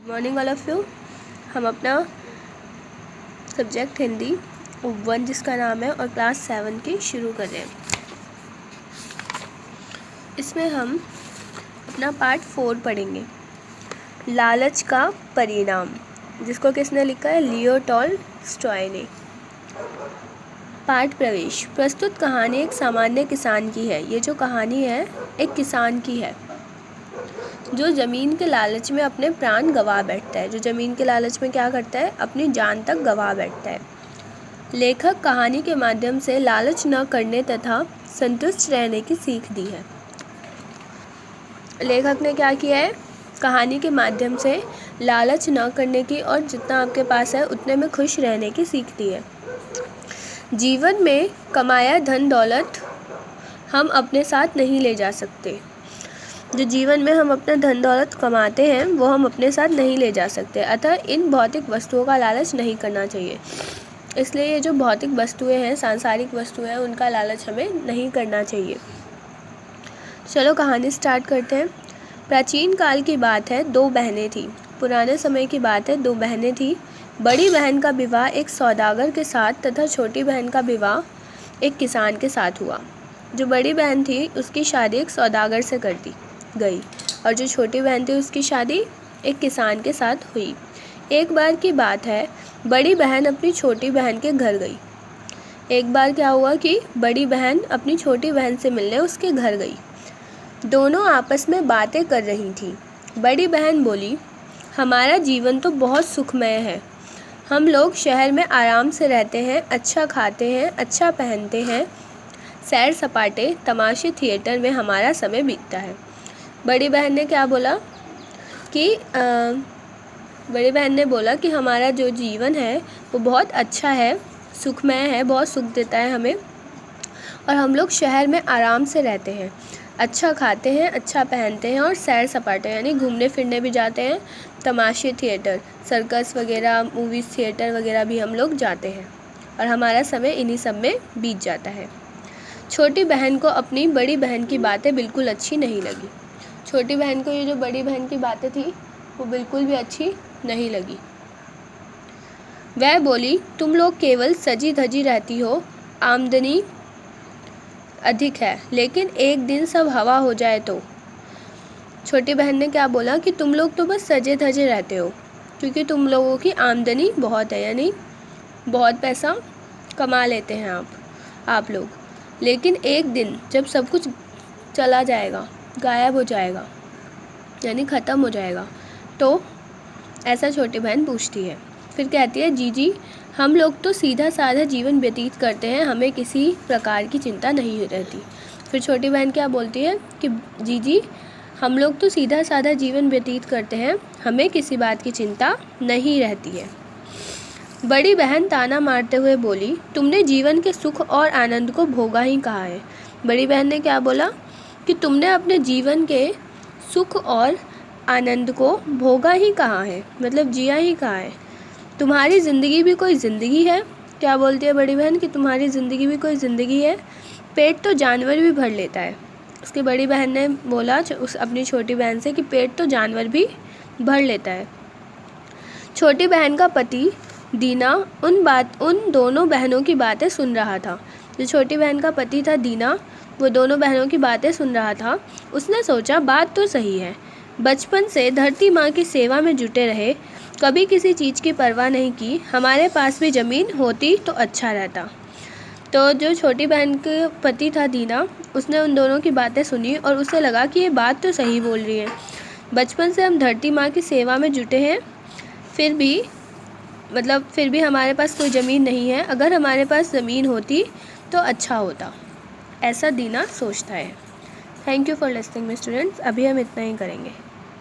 Morning all of you. हम अपना subject Hindi 1 जिसका नाम है और क्लास 7 की शुरू कर रहे हैं। इसमें हम अपना पार्ट 4 पढ़ेंगे, लालच का परिणाम, जिसको किसने लिखा है? लियो टॉलस्टॉय ने। पाठ प्रवेश। प्रस्तुत कहानी एक सामान्य किसान की है। ये जो कहानी है एक किसान की है जो ज़मीन के लालच में अपने प्राण गंवा बैठता है। जो ज़मीन के लालच में क्या करता है? अपनी जान तक गंवा बैठता है। लेखक कहानी के माध्यम से लालच न करने तथा संतुष्ट रहने की सीख दी है। लेखक ने क्या किया है? कहानी के माध्यम से लालच न करने की और जितना आपके पास है उतने में खुश रहने की सीख दी है। जीवन में कमाया धन दौलत हम अपने साथ नहीं ले जा सकते। जो जीवन में हम अपना धन दौलत कमाते हैं वो हम अपने साथ नहीं ले जा सकते, अतः इन भौतिक वस्तुओं का लालच नहीं करना चाहिए। इसलिए ये जो भौतिक वस्तुएं हैं, सांसारिक वस्तुएं हैं, उनका लालच हमें नहीं करना चाहिए। चलो कहानी स्टार्ट करते हैं। प्राचीन काल की बात है, 2 बहनें थीं। पुराने समय की बात है, 2 बहनें थीं। बड़ी बहन का विवाह एक सौदागर के साथ तथा छोटी बहन का विवाह एक किसान के साथ हुआ। जो बड़ी बहन थी उसकी शादी एक सौदागर से कर दी गई और जो छोटी बहन थी उसकी शादी एक किसान के साथ हुई। एक बार की बात है, बड़ी बहन अपनी छोटी बहन के घर गई। एक बार क्या हुआ कि बड़ी बहन अपनी छोटी बहन से मिलने उसके घर गई। दोनों आपस में बातें कर रही थीं। बड़ी बहन बोली, हमारा जीवन तो बहुत सुखमय है। हम लोग शहर में आराम से रहते हैं, अच्छा खाते हैं, अच्छा पहनते हैं, सैर सपाटे तमाशे थिएटर में हमारा समय बीतता है। बड़ी बहन ने क्या बोला कि बड़ी बहन ने बोला कि हमारा जो जीवन है वो बहुत अच्छा है, सुखमय है, बहुत सुख देता है हमें, और हम लोग शहर में आराम से रहते हैं, अच्छा खाते हैं, अच्छा पहनते हैं और सैर सपाटे यानी घूमने फिरने भी जाते हैं, तमाशे थिएटर, सर्कस वगैरह, मूवीज़ थिएटर वगैरह भी हम लोग जाते हैं और हमारा समय इन्हीं सब में बीत जाता है। छोटी बहन को अपनी बड़ी बहन की बातें बिल्कुल अच्छी नहीं लगी। छोटी बहन को ये जो बड़ी बहन की बातें थी वो बिल्कुल भी अच्छी नहीं लगी। वह बोली, तुम लोग केवल सजी धजी रहती हो, आमदनी अधिक है, लेकिन एक दिन सब हवा हो जाए तो। छोटी बहन ने क्या बोला कि तुम लोग तो बस सजे धजे रहते हो क्योंकि तुम लोगों की आमदनी बहुत है, यानी बहुत पैसा कमा लेते हैं आप लोग, लेकिन एक दिन जब सब कुछ चला जाएगा, गायब हो जाएगा, यानी ख़त्म हो जाएगा, तो ऐसा छोटी बहन पूछती है। फिर कहती है, जीजी हम लोग तो सीधा साधा जीवन व्यतीत करते हैं, हमें किसी प्रकार की चिंता नहीं रहती। फिर छोटी बहन क्या बोलती है कि जीजी हम लोग तो सीधा साधा जीवन व्यतीत करते हैं, हमें किसी बात की चिंता नहीं रहती है। बड़ी बहन ताना मारते हुए बोली, तुमने जीवन के सुख और आनंद को भोगा ही कहा है। बड़ी बहन ने क्या बोला कि तुमने अपने जीवन के सुख और आनंद को भोगा ही कहा है, मतलब जिया ही कहा है। तुम्हारी ज़िंदगी भी कोई ज़िंदगी है। क्या बोलती है बड़ी बहन कि तुम्हारी ज़िंदगी भी कोई ज़िंदगी है, पेट तो जानवर भी भर लेता है। उसकी बड़ी बहन ने बोला उस अपनी छोटी बहन से कि पेट तो जानवर भी भर लेता है। छोटी बहन का पति दीना उन दोनों बहनों की बातें सुन रहा था। जो छोटी बहन का पति था दीना, वो दोनों बहनों की बातें सुन रहा था। उसने सोचा बात तो सही है, बचपन से धरती माँ की सेवा में जुटे रहे, कभी किसी चीज़ की परवाह नहीं की, हमारे पास भी ज़मीन होती तो अच्छा रहता। तो जो छोटी बहन के पति था दीना, उसने उन दोनों की बातें सुनी और उसे लगा कि ये बात तो सही बोल रही है। बचपन से हम धरती माँ की सेवा में जुटे हैं, फिर भी हमारे पास कोई ज़मीन नहीं है, अगर हमारे पास ज़मीन होती तो अच्छा होता, ऐसा दीना सोचता है। Thank you for listening my students. अभी हम इतना ही करेंगे।